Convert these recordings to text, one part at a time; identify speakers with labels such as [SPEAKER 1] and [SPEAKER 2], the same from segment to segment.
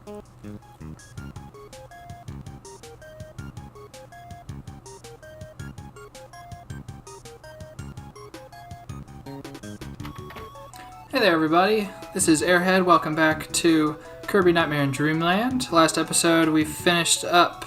[SPEAKER 1] Hey there everybody, this is Airhead. Welcome back to Kirby Nightmare in Dreamland. Last episode we finished up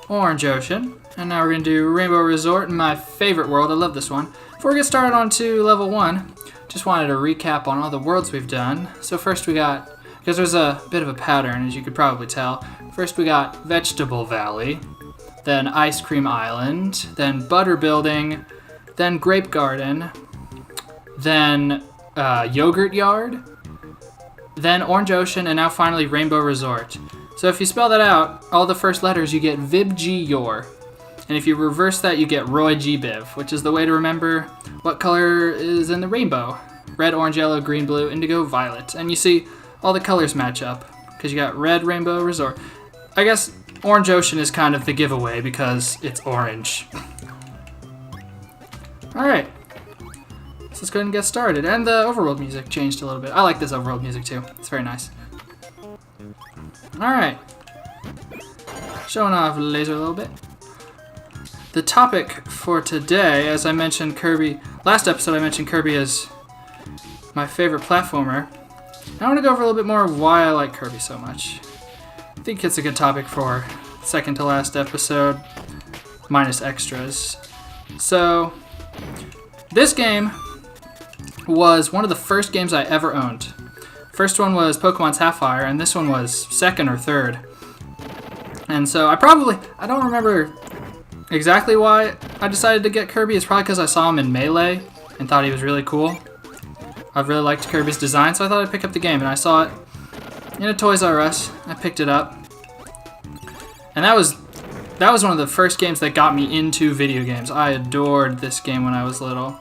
[SPEAKER 1] Orange Ocean, and now we're going to do Rainbow Resort, my favorite world. I love this one. Before we get started on to level 1, just wanted to recap on all the worlds we've done. So first we got, because there's a bit of a pattern as you could probably tell, first we got Vegetable Valley, then Ice Cream Island, then Butter Building, then Grape Garden, then Yogurt Yard, then Orange Ocean, and now finally Rainbow Resort. So if you spell that out, all the first letters, you get Vib G Yor. And if you reverse that, you get Roy G Biv, which is the way to remember what color is in the rainbow. Red, orange, yellow, green, blue, indigo, violet. And you see all the colors match up, because you got Red Rainbow Resort. I guess Orange Ocean is kind of the giveaway because it's orange. Alright. Let's go ahead and get started. And the overworld music changed a little bit. I like this overworld music too. It's very nice. Alright. Showing off laser a little bit. The topic for today, as I mentioned Kirby, last episode I mentioned Kirby as my favorite platformer. I want to go over a little bit more of why I like Kirby so much. I think it's a good topic for second to last episode, minus extras. So, this game was one of the first games I ever owned. First one was Pokemon Sapphire, and this one was second or third. And so I don't remember exactly why I decided to get Kirby. It's probably because I saw him in Melee and thought he was really cool. I really liked Kirby's design, so I thought I'd pick up the game, and I saw it in a Toys R Us. I picked it up. And that was one of the first games that got me into video games. I adored this game when I was little.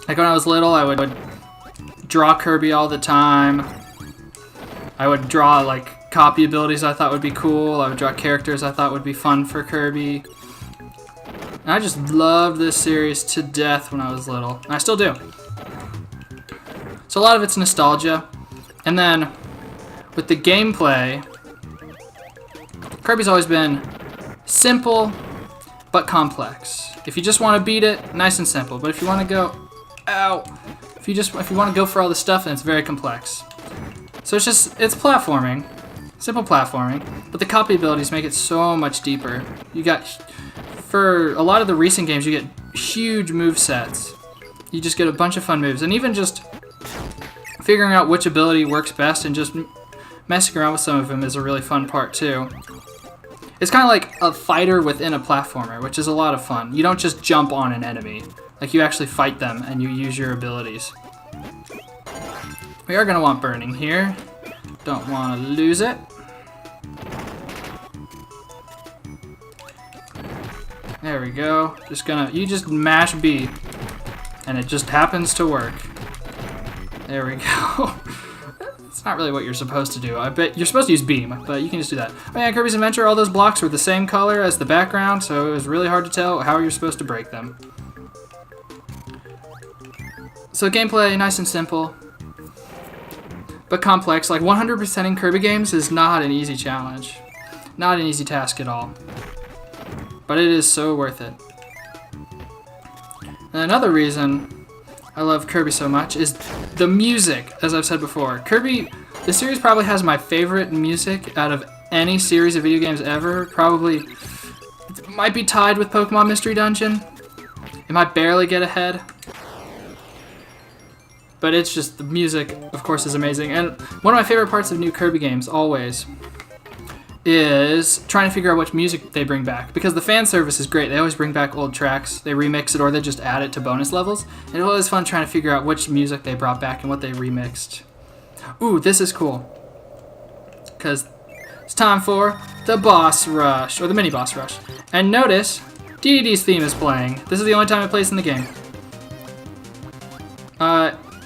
[SPEAKER 1] Like when I was little, I would draw Kirby all the time. I would draw like copy abilities I thought would be cool. I would draw characters I thought would be fun for Kirby. And I just loved this series to death when I was little. And I still do. So a lot of it's nostalgia. And then with the gameplay, Kirby's always been simple but complex. If you just want to beat it, nice and simple. But if you want to go if you want to go for all the stuff, then it's very complex. So it's platforming, simple platforming, but the copy abilities make it so much deeper. You got, for a lot of the recent games, you get huge move sets. You just get a bunch of fun moves, and even just figuring out which ability works best and just messing around with some of them is a really fun part too. It's kind of like a fighter within a platformer, which is a lot of fun. You don't just jump on an enemy. Like, you actually fight them, and you use your abilities. We are going to want burning here. Don't want to lose it. There we go. You just mash B, and it just happens to work. There we go. It's not really what you're supposed to do. I bet you're supposed to use beam, but you can just do that. Oh yeah, Kirby's Adventure, all those blocks were the same color as the background, so it was really hard to tell how you're supposed to break them. So gameplay, nice and simple, but complex. Like 100%ing Kirby games is not an easy challenge. Not an easy task at all. But it is so worth it. And another reason I love Kirby so much is the music, as I've said before. Kirby, the series probably has my favorite music out of any series of video games ever. Probably, it might be tied with Pokemon Mystery Dungeon. It might barely get ahead. But it's just, the music, of course, is amazing. And one of my favorite parts of new Kirby games, always, is trying to figure out which music they bring back. Because the fan service is great. They always bring back old tracks. They remix it, or they just add it to bonus levels. And it's always fun trying to figure out which music they brought back and what they remixed. Ooh, this is cool. Because it's time for the boss rush, or the mini boss rush. And notice, DDD's theme is playing. This is the only time it plays in the game.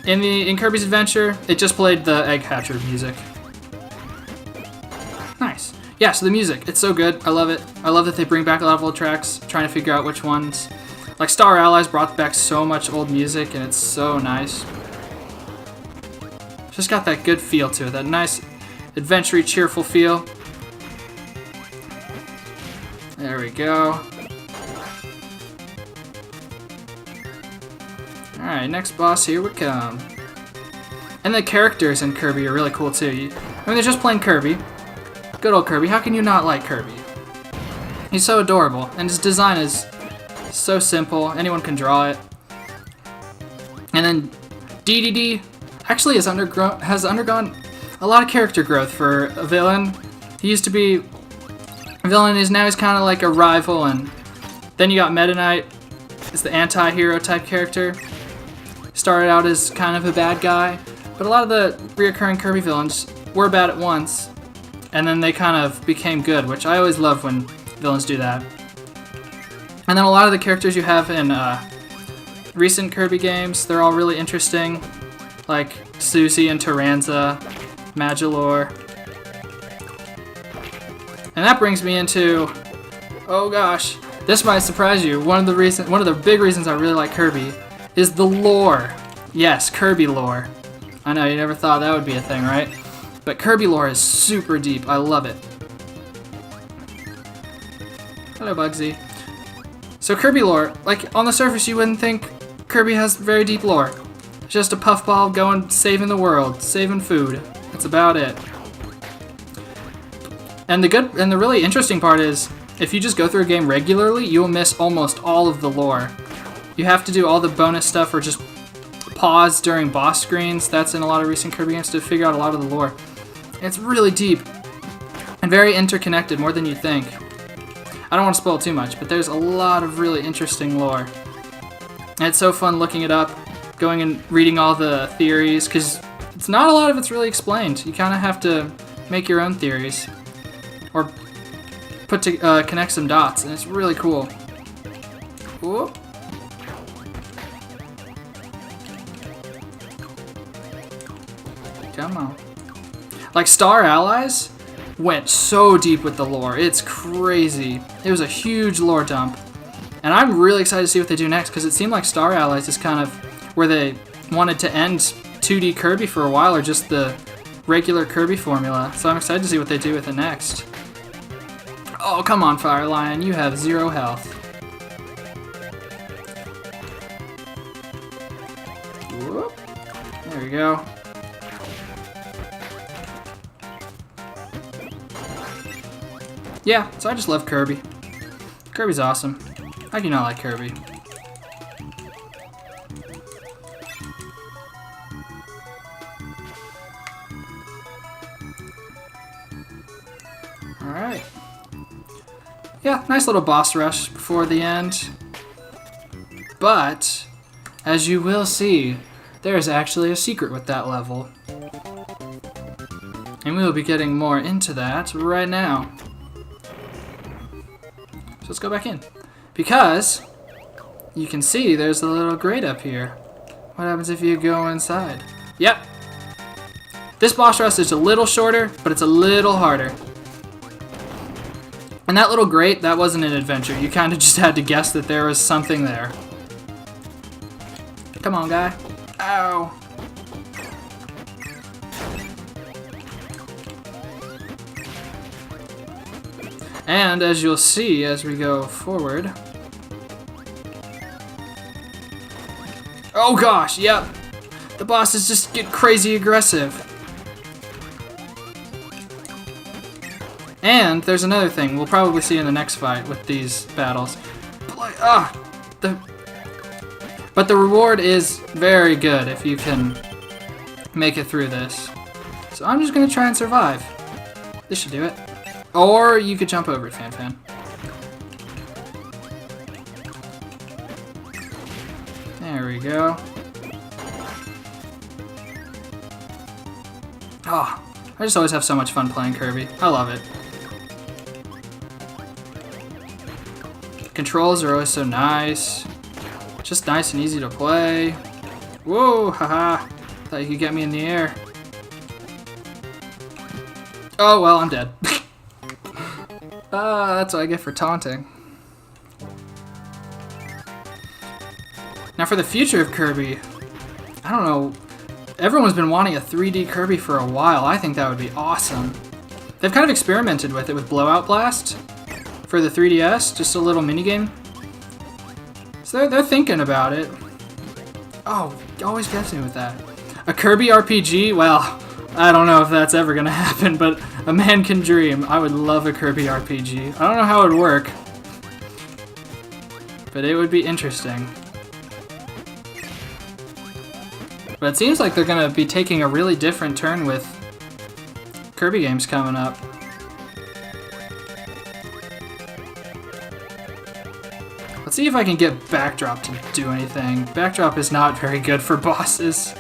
[SPEAKER 1] In Kirby's Adventure, it just played the Egg Hatcher music. Nice. Yeah, so the music, it's so good. I love it. I love that they bring back a lot of old tracks, trying to figure out which ones. Like Star Allies brought back so much old music, and it's so nice. Just got that good feel to it, that nice. adventure-y, cheerful feel. There we go. Alright, next boss, here we come. And the characters in Kirby are really cool too. I mean, they're just plain Kirby. Good old Kirby. How can you not like Kirby? He's so adorable, and his design is so simple. Anyone can draw it. And then DDD actually has undergone a lot of character growth for a villain. He used to be a villain, now he's kind of like a rival, and then you got Meta Knight. It's the anti-hero type character. Started out as kind of a bad guy, but a lot of the reoccurring Kirby villains were bad at once, and then they kind of became good, which I always love when villains do that. And then a lot of the characters you have in recent Kirby games, they're all really interesting, like Susie and Taranza, Magilor. And that brings me into, oh gosh, this might surprise you. One of the big reasons I really like Kirby is the lore. Yes, Kirby lore. I know, you never thought that would be a thing, right? But Kirby lore is super deep. I love it. Hello, Bugsy. So Kirby lore, like on the surface you wouldn't think Kirby has very deep lore. It's just a puffball going saving the world, saving food. That's about it. And the really interesting part is, if you just go through a game regularly, you will miss almost all of the lore. You have to do all the bonus stuff or just pause during boss screens. That's in a lot of recent Kirby games to figure out a lot of the lore. It's really deep and very interconnected, more than you think. I don't want to spoil too much, but there's a lot of really interesting lore. And it's so fun looking it up, going and reading all the theories, because it's not a lot of it's really explained. You kind of have to make your own theories, or connect some dots, and it's really cool. Whoop. Come on. Like, Star Allies went so deep with the lore. It's crazy. It was a huge lore dump. And I'm really excited to see what they do next, because it seemed like Star Allies is kind of where they wanted to end 2D Kirby for a while, or just the regular Kirby formula. So I'm excited to see what they do with it next. Oh, come on, Fire Lion. You have 0 health. Whoop. There we go. Yeah, so I just love Kirby. Kirby's awesome. How can you not like Kirby? Alright. Yeah, nice little boss rush before the end. But, as you will see, there is actually a secret with that level. And we will be getting more into that right now. So let's go back in. Because you can see there's a little grate up here. What happens if you go inside? Yep. This boss rush is a little shorter, but it's a little harder. And that little grate, that wasn't an adventure. You kind of just had to guess that there was something there. Come on, guy. Ow. And as you'll see as we go forward... Oh gosh, yep! The bosses just get crazy aggressive. And there's another thing we'll probably see in the next fight with these battles. But the reward is very good if you can make it through this. So I'm just gonna try and survive. This should do it. Or you could jump over it, Fan. There we go. Oh, I just always have so much fun playing Kirby. I love it. Controls are always so nice. Just nice and easy to play. Whoa, haha. Thought you could get me in the air. Oh, well, I'm dead. That's what I get for taunting. Now for the future of Kirby, I don't know Everyone's been wanting a 3D Kirby for a while. I think that would be awesome. They've kind of experimented with it with Blowout Blast for the 3DS, just a little minigame. So they're thinking about it. Oh, always gets me with that. A Kirby RPG? Well, I don't know if that's ever gonna happen, but a man can dream. I would love a Kirby RPG. I don't know how it would work, but it would be interesting. But it seems like they're gonna be taking a really different turn with Kirby games coming up. Let's see if I can get Backdrop to do anything. Backdrop is not very good for bosses.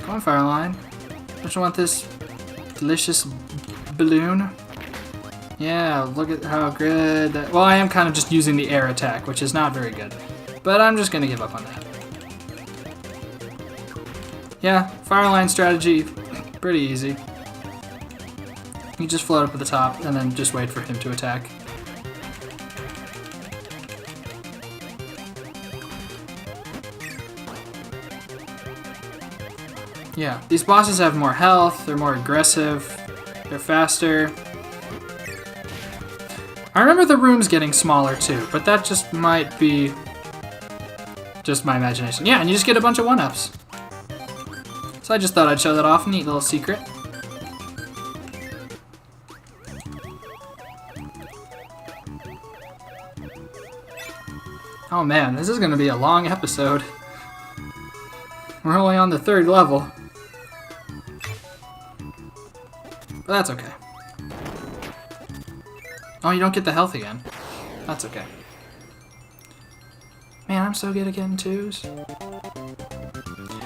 [SPEAKER 1] Come on, Fireline. Don't you want this delicious balloon? Yeah, look at how good that... Well, I am kind of just using the air attack, which is not very good. But I'm just going to give up on that. Yeah, Fireline strategy, pretty easy. You just float up at the top and then just wait for him to attack. Yeah, these bosses have more health, they're more aggressive, they're faster. I remember the rooms getting smaller too, but that just might be just my imagination. Yeah, and you just get a bunch of 1-ups. So I just thought I'd show that off. Neat little secret. Oh man, this is going to be a long episode. We're only on the 3rd level. But that's okay. Oh, you don't get the health again. That's okay. Man, I'm so good at getting 2s.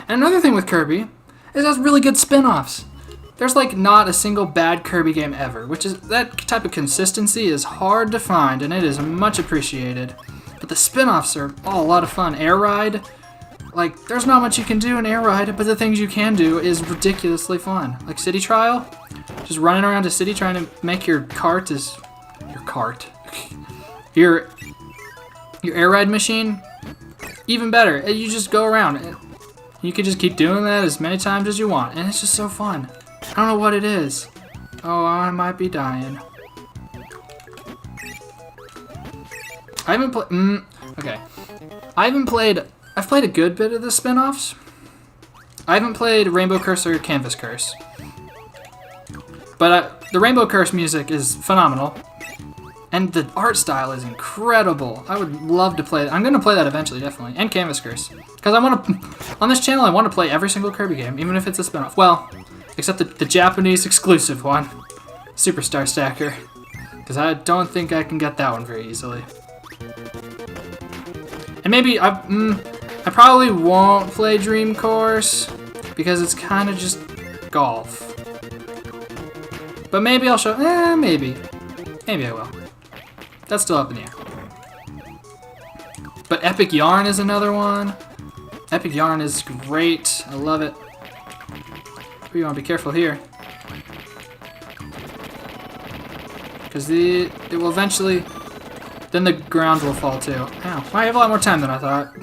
[SPEAKER 1] And another thing with Kirby is it has really good spin-offs. There's like not a single bad Kirby game ever, which is that type of consistency is hard to find and it is much appreciated. But the spin-offs are all a lot of fun. Air Ride, like there's not much you can do in Air Ride, but the things you can do is ridiculously fun. Like City Trial, just running around a city trying to make your cart is your Air Ride machine even better. You just go around. You can just keep doing that as many times as you want, and it's just so fun. I don't know what it is. Oh, I might be dying. I haven't played. Okay. I've played a good bit of the spin-offs. I haven't played Rainbow Curse or Canvas Curse. But the Rainbow Curse music is phenomenal. And the art style is incredible. I would love to play it. I'm going to play that eventually, definitely. And Canvas Curse. Because I want to... On this channel, I want to play every single Kirby game, even if it's a spin-off. Well, except the Japanese exclusive one. Superstar Stacker. Because I don't think I can get that one very easily. And maybe... I probably won't play Dream Course. Because it's kind of just golf. But maybe I'll show... maybe. Maybe I will. That's still up in the air. But Epic Yarn is another one. Epic Yarn is great. I love it. But you want to be careful here. Because it will eventually... Then the ground will fall too. Ow. I have a lot more time than I thought.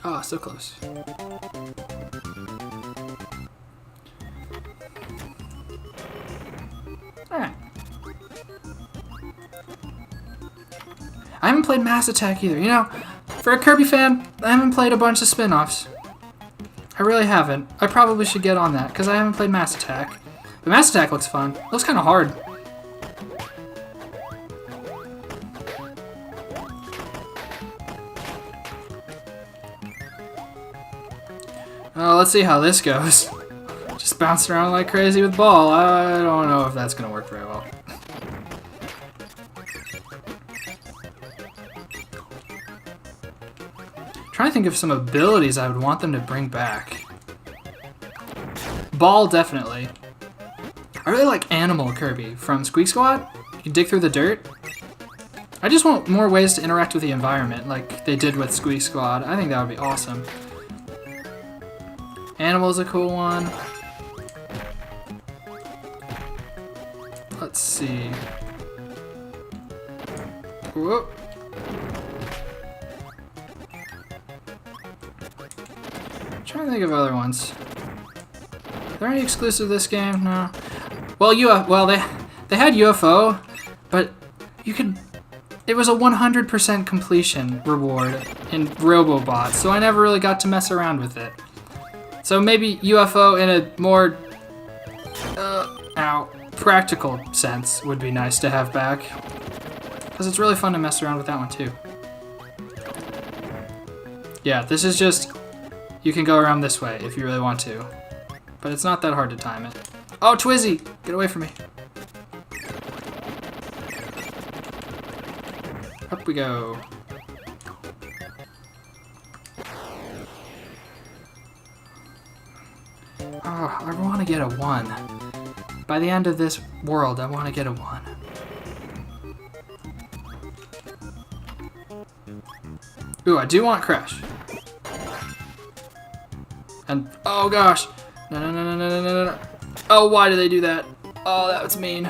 [SPEAKER 1] Oh, so close. Alright. I haven't played Mass Attack either. You know, for a Kirby fan, I haven't played a bunch of spin-offs. I really haven't. I probably should get on that, because I haven't played Mass Attack. But Mass Attack looks fun. It looks kind of hard. Oh, let's see how this goes. Just bouncing around like crazy with ball. I don't know if that's going to work very well. Trying to think of some abilities I would want them to bring back. Ball, definitely. I really like Animal Kirby from Squeak Squad. You can dig through the dirt. I just want more ways to interact with the environment like they did with Squeak Squad. I think that would be awesome. Animal's a cool one. Let's see. Whoop. I'm trying to think of other ones. Are there any exclusive to this game? No. Well, they had UFO, but you could. It was a 100% completion reward in Robobot, so I never really got to mess around with it. So maybe UFO in a more practical sense would be nice to have back, because it's really fun to mess around with that one too. Yeah, this is just, you can go around this way if you really want to, but it's not that hard to time it. Oh, Twizzy! Get away from me. Up we go. Oh, I want to get a 1. By the end of this world, I want to get a 1. Ooh, I do want Crash. And, oh gosh. No, no, no, no, no, no, no, no. Oh, why do they do that? Oh, that was mean.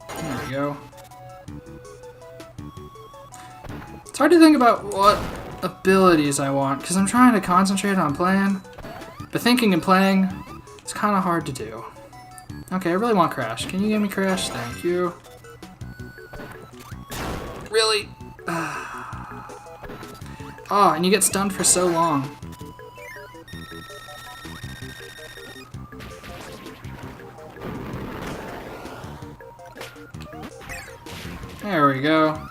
[SPEAKER 1] There we go. It's hard to think about what abilities I want, because I'm trying to concentrate on playing. But thinking and playing, it's kind of hard to do. Okay, I really want Crash. Can you give me Crash? Thank you. Really? Oh, and you get stunned for so long. There we go.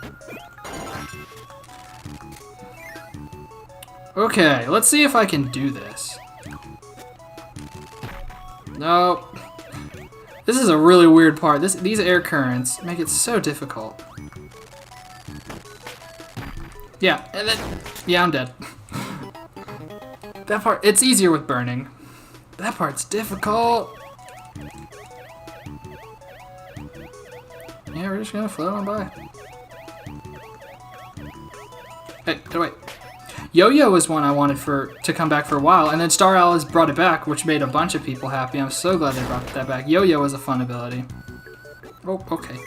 [SPEAKER 1] Okay, let's see if I can do this. Nope. This is a really weird part. These air currents make it so difficult. Yeah, and then... Yeah, I'm dead. That part... It's easier with burning. That part's difficult. Yeah, we're just gonna float on by. Hey, get away. Yo-Yo was one I wanted to come back for a while, and then Star Alice brought it back, which made a bunch of people happy. I'm so glad they brought that back. Yo-Yo was a fun ability. Oh, okay.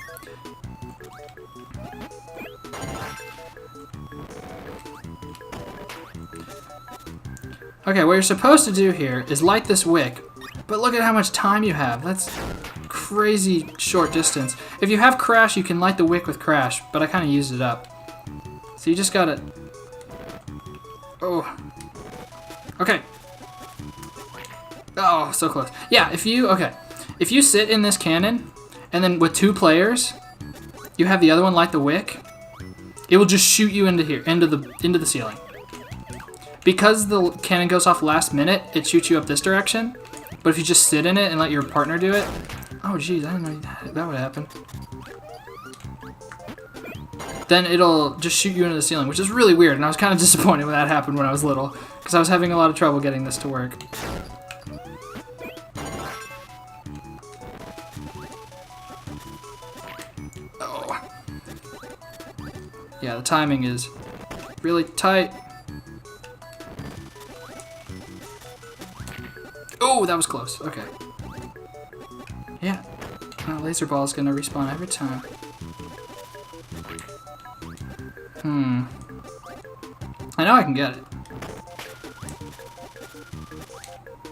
[SPEAKER 1] Okay, what you're supposed to do here is light this wick, but look at how much time you have. That's crazy short distance. If you have Crash, you can light the wick with Crash, but I kind of used it up. So you just gotta... Oh. Okay. Oh, so close. Yeah, if you sit in this cannon, and then with 2 players, you have the other one light the wick, it will just shoot you into here, into the ceiling. Because the cannon goes off last minute, it shoots you up this direction. But if you just sit in it and let your partner do it... Oh, jeez, I didn't know that would happen. Then it'll just shoot you into the ceiling, which is really weird, and I was kind of disappointed when that happened when I was little, because I was having a lot of trouble getting this to work. Oh. Yeah, the timing is really tight. Oh, that was close. Okay. Yeah. Laser ball is gonna respawn every time. I know I can get it.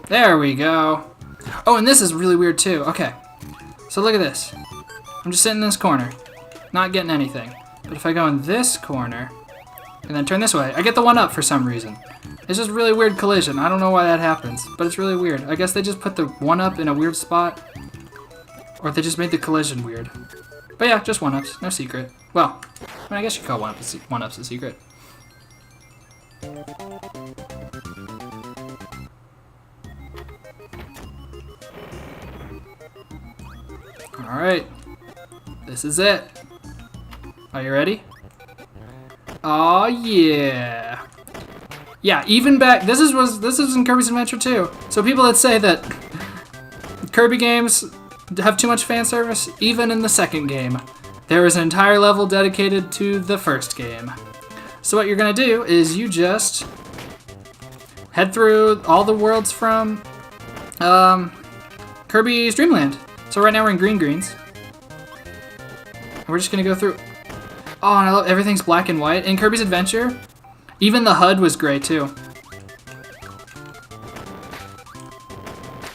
[SPEAKER 1] There we go. Oh, and this is really weird too. Okay. So look at this. I'm just sitting in this corner, not getting anything. But if I go in this corner, and then turn this way, I get the 1-up for some reason. It's just really weird collision. I don't know why that happens, but it's really weird. I guess they just put the 1-up in a weird spot. Or they just made the collision weird. But yeah, just 1-ups. No secret. Well, I guess you call 1-ups a secret. Alright. This is it. Are you ready? Oh yeah. Yeah, even back this is in Kirby's Adventure 2. So people that say that Kirby games have too much fan service, even in the second game, there is an entire level dedicated to the first game. So what you're gonna do is you just head through all the worlds from Kirby's Dream Land. So right now we're in green greens. And we're just gonna go through. Oh, and I love everything's black and white. In Kirby's Adventure, even the HUD was gray too.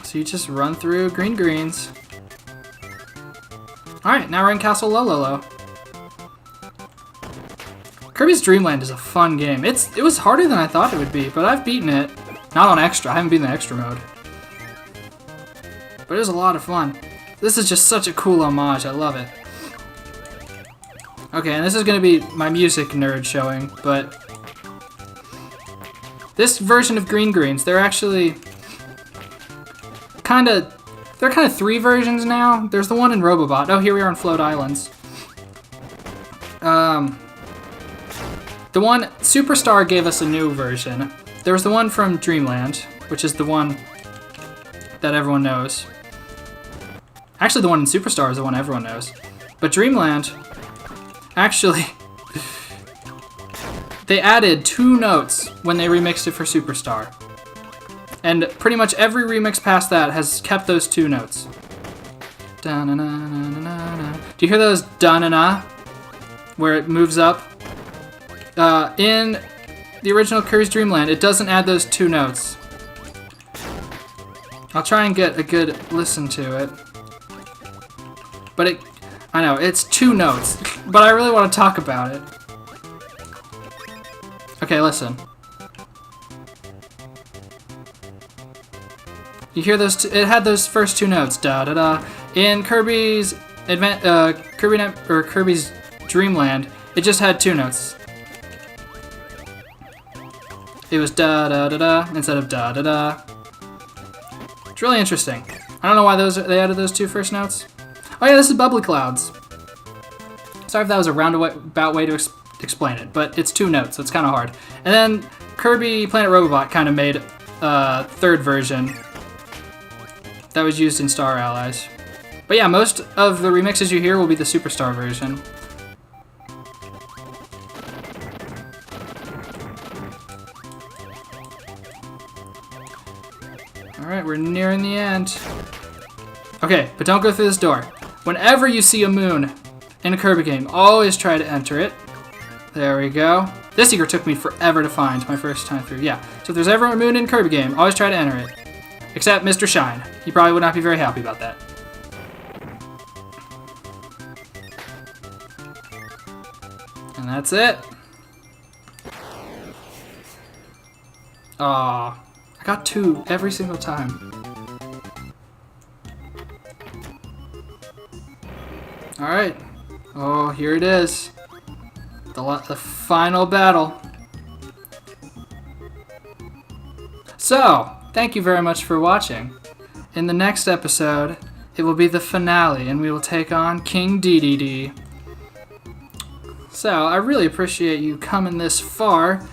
[SPEAKER 1] So you just run through green greens. Alright, now we're in Castle Lololo. Kirby's Dream Land is a fun game. It was harder than I thought it would be, but I've beaten it. Not on extra, I haven't beaten the extra mode. But it was a lot of fun. This is just such a cool homage, I love it. Okay, and this is gonna be my music nerd showing, but this version of Green Greens, they're actually they're kind of 3 versions now. There's the one in Robobot. Oh, here we are on Float Islands. The one, Superstar gave us a new version. There was the one from Dreamland, which is the one that everyone knows. Actually, the one in Superstar is the one everyone knows. But Dreamland, actually, they added 2 notes when they remixed it for Superstar. And pretty much every remix past that has kept those 2 notes. Da-na-na-na-na-na. Do you hear those da-na-na? Where it moves up? In the original Kirby's Dream Land, it doesn't add those 2 notes. I'll try and get a good listen to it. But I know, it's 2 notes. But I really want to talk about it. Okay, listen. You hear those? It had those first 2 notes, da da da. In Kirby's Kirby's Dream Land, it just had 2 notes. It was da da da da instead of da da da. It's really interesting. I don't know why they added those 2 first notes. Oh yeah, this is Bubbly Clouds. Sorry if that was a roundabout way to explain it, but it's 2 notes, so it's kind of hard. And then Kirby Planet Robobot kind of made a 3rd version that was used in Star Allies. But yeah, most of the remixes you hear will be the Superstar version. Alright, we're nearing the end. Okay, but don't go through this door. Whenever you see a moon in a Kirby game, always try to enter it. There we go. This secret took me forever to find my first time through. Yeah, so if there's ever a moon in a Kirby game, always try to enter it. Except Mr. Shine. He probably would not be very happy about that. And that's it. Aw, I got 2 every single time. Alright. Oh, here it is. The final battle. So, thank you very much for watching. In the next episode, it will be the finale, and we will take on King DDD. So, I really appreciate you coming this far.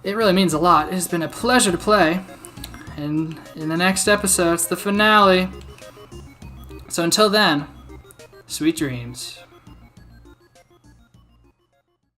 [SPEAKER 1] It really means a lot. It has been a pleasure to play. And in the next episode, it's the finale. So until then, sweet dreams.